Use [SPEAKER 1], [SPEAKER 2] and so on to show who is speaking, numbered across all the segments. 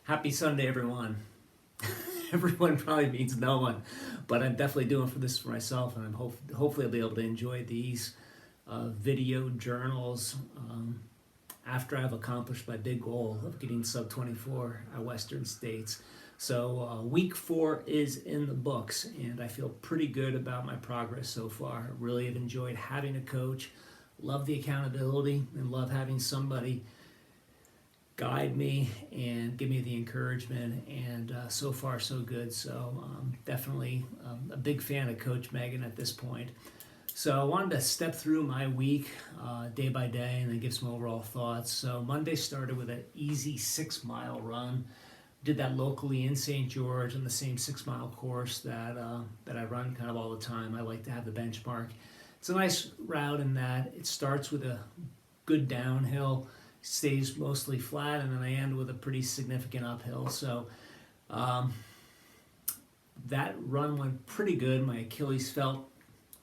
[SPEAKER 1] Happy Sunday, everyone. Everyone probably means no one, but I'm definitely doing this for myself, and hopefully I'll be able to enjoy these video journals after I've accomplished my big goal of getting sub 24 at Western States. So week 4 is in the books, and I feel pretty good about my progress so far. I really have enjoyed having a coach, love the accountability, and love having somebody guide me and give me the encouragement, and so far so good. So definitely a big fan of Coach Megan at this point. So I wanted to step through my week day by day and then give some overall thoughts. So Monday started with an easy 6-mile run. Did that locally in St. George on the same 6-mile course that I run kind of all the time. I like to have the benchmark. It's a nice route in that it starts with a good downhill, stays mostly flat, and then I end with a pretty significant uphill. So that run went pretty good. My Achilles felt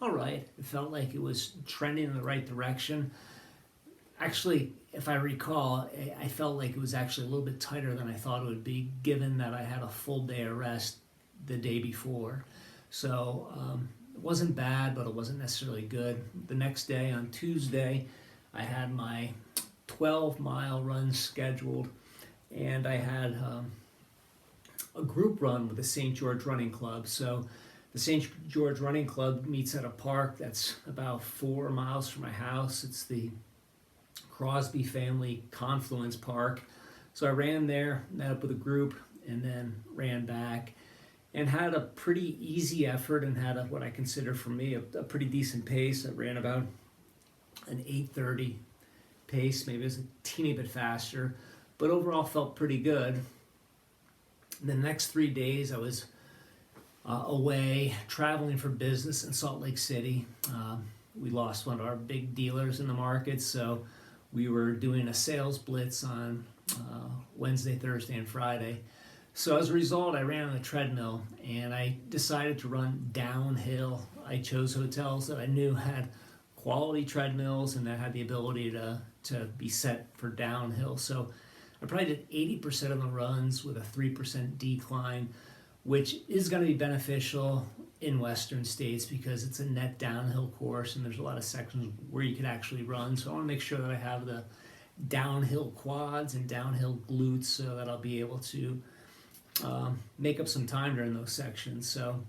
[SPEAKER 1] all right. It felt like it was trending in the right direction. Actually, if I recall, I felt like it was actually a little bit tighter than I thought it would be, given that I had a full day of rest the day before. So it wasn't bad, but it wasn't necessarily good. The next day, on Tuesday, I had my 12-mile run scheduled, and I had a group run with the St. George Running Club. So the St. George Running Club meets at a park that's about 4 miles from my house. It's the Crosby Family Confluence Park. So I ran there, met up with a group, and then ran back, and had a pretty easy effort, and had what I consider for me a pretty decent pace. I ran about an 8:30 pace, maybe it was a teeny bit faster, but overall felt pretty good. The next 3 days I was away traveling for business in Salt Lake City. We lost one of our big dealers in the market, so we were doing a sales blitz on Wednesday, Thursday, and Friday. So as a result, I ran on the treadmill, and I decided to run downhill. I chose hotels that I knew had quality treadmills and that had the ability to be set for downhill. So I probably did 80% of the runs with a 3% decline, which is going to be beneficial in Western States because it's a net downhill course and there's a lot of sections where you can actually run. So I want to make sure that I have the downhill quads and downhill glutes so that I'll be able to make up some time during those sections. So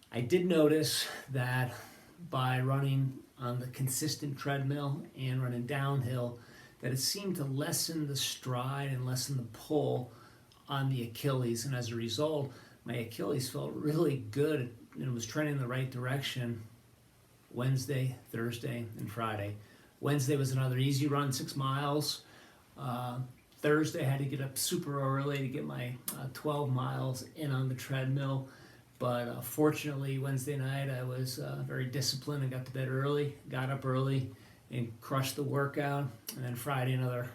[SPEAKER 1] I did notice that by running on the consistent treadmill and running downhill, that it seemed to lessen the stride and lessen the pull on the Achilles, and as a result my Achilles felt really good and it was trending in the right direction Wednesday, Thursday, and Friday. Wednesday was another easy run, 6 miles. Thursday I had to get up super early to get my 12 miles in on the treadmill. But fortunately, Wednesday night I was very disciplined and got to bed early, got up early, and crushed the workout. And then Friday, another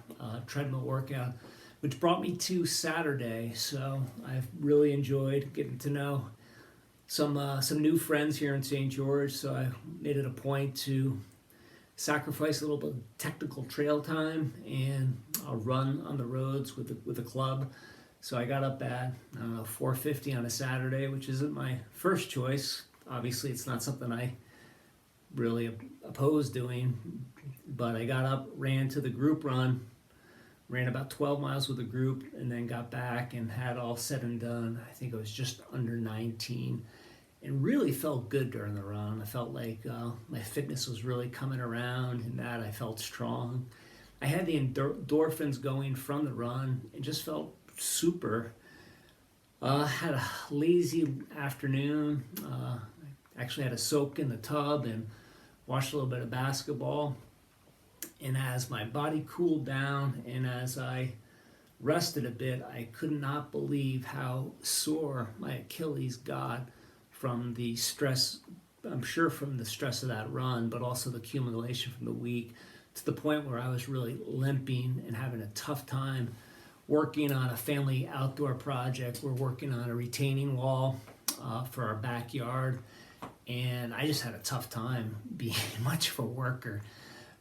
[SPEAKER 1] treadmill workout, which brought me to Saturday. So I've really enjoyed getting to know some new friends here in St. George. So I made it a point to sacrifice a little bit of technical trail time and I'll run on the roads with the club. So I got up at 4:50 on a Saturday, which isn't my first choice. Obviously, it's not something I really oppose doing, but I got up, ran to the group run, ran about 12 miles with the group, and then got back and had all said and done. I think it was just under 19, and really felt good during the run. I felt like my fitness was really coming around, and that I felt strong. I had the endorphins going from the run and just felt super. Had a lazy afternoon. Actually had a soak in the tub and watched a little bit of basketball. And as my body cooled down and as I rested a bit, I could not believe how sore my Achilles got from the stress. I'm sure from the stress of that run, but also the accumulation from the week, to the point where I was really limping and having a tough time working on a family outdoor project. We're working on a retaining wall for our backyard, and I just had a tough time being much of a worker.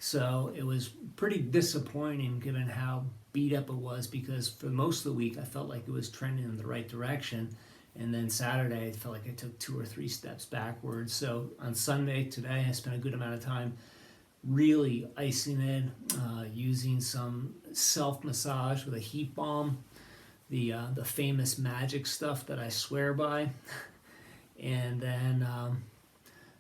[SPEAKER 1] So it was pretty disappointing given how beat up it was, because for most of the week I felt like it was trending in the right direction. And then Saturday, I felt like I took 2 or 3 steps backwards. So on Sunday, today, I spent a good amount of time really icing it, using some self-massage with a heat balm, the famous magic stuff that I swear by. And then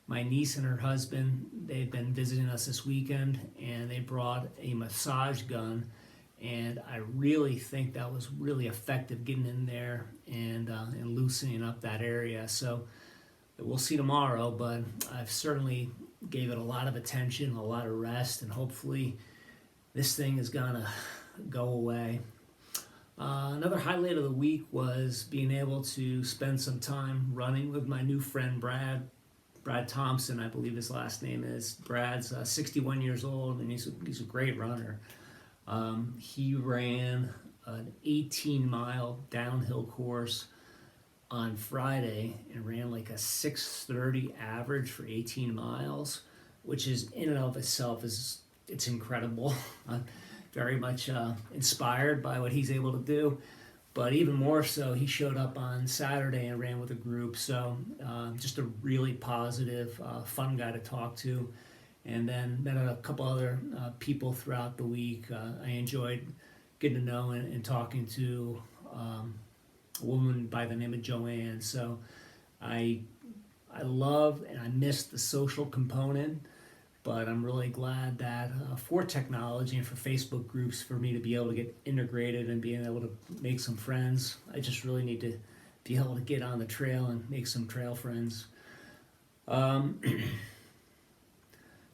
[SPEAKER 1] my niece and her husband, they've been visiting us this weekend, and they brought a massage gun, and I really think that was really effective getting in there and loosening up that area. So we'll see tomorrow, but I've certainly gave it a lot of attention, a lot of rest, and hopefully this thing is gonna go away. Another highlight of the week was being able to spend some time running with my new friend Brad Thompson, I believe his last name is. Brad's 61 years old, and he's a great runner. He ran an 18-mile downhill course on Friday and ran like a 6:30 average for 18 miles, which is in and of itself it's incredible. I'm very much inspired by what he's able to do. But even more so, he showed up on Saturday and ran with a group. So just a really positive, fun guy to talk to. And then met a couple other people throughout the week. I enjoyed getting to know and talking to a woman by the name of Joanne. So I love and I miss the social component, but I'm really glad that for technology and for Facebook groups, for me to be able to get integrated and being able to make some friends, I just really need to be able to get on the trail and make some trail friends.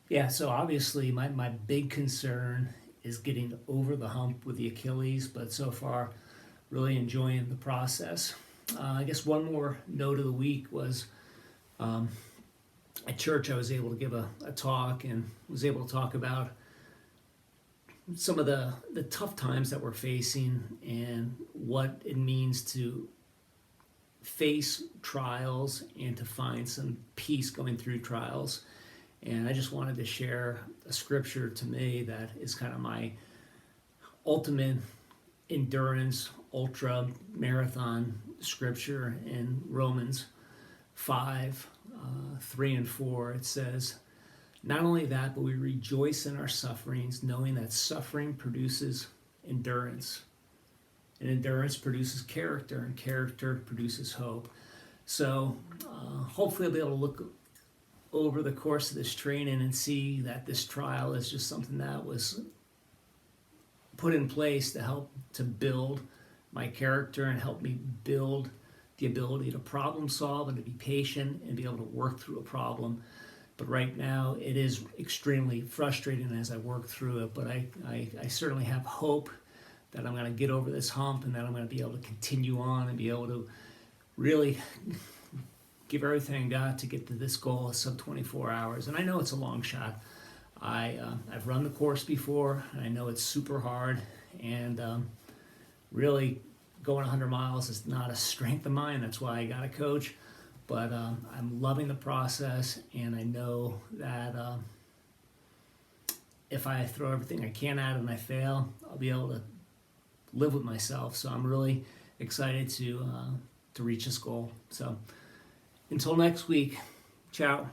[SPEAKER 1] Yeah, so obviously my big concern is getting over the hump with the Achilles, but so far really enjoying the process. I guess one more note of the week was at church I was able to give a talk and was able to talk about some of the tough times that we're facing and what it means to face trials and to find some peace going through trials. And I just wanted to share a scripture to me that is kind of my ultimate endurance, ultra marathon scripture in Romans 5, 3 and 4. It says, "Not only that, but we rejoice in our sufferings, knowing that suffering produces endurance. And endurance produces character, and character produces hope." So hopefully I'll be able to look over the course of this training and see that this trial is just something that was put in place to help to build my character and help me build the ability to problem solve and to be patient and be able to work through a problem. But right now it is extremely frustrating as I work through it, but I certainly have hope that I'm going to get over this hump and that I'm going to be able to continue on and be able to really give everything I got to get to this goal of sub 24 hours. And I know it's a long shot. I've run the course before, and I know it's super hard, and really going 100 miles is not a strength of mine. That's why I got a coach. But I'm loving the process, and I know that if I throw everything I can at it and I fail, I'll be able to live with myself. So I'm really excited to reach this goal. So until next week, ciao.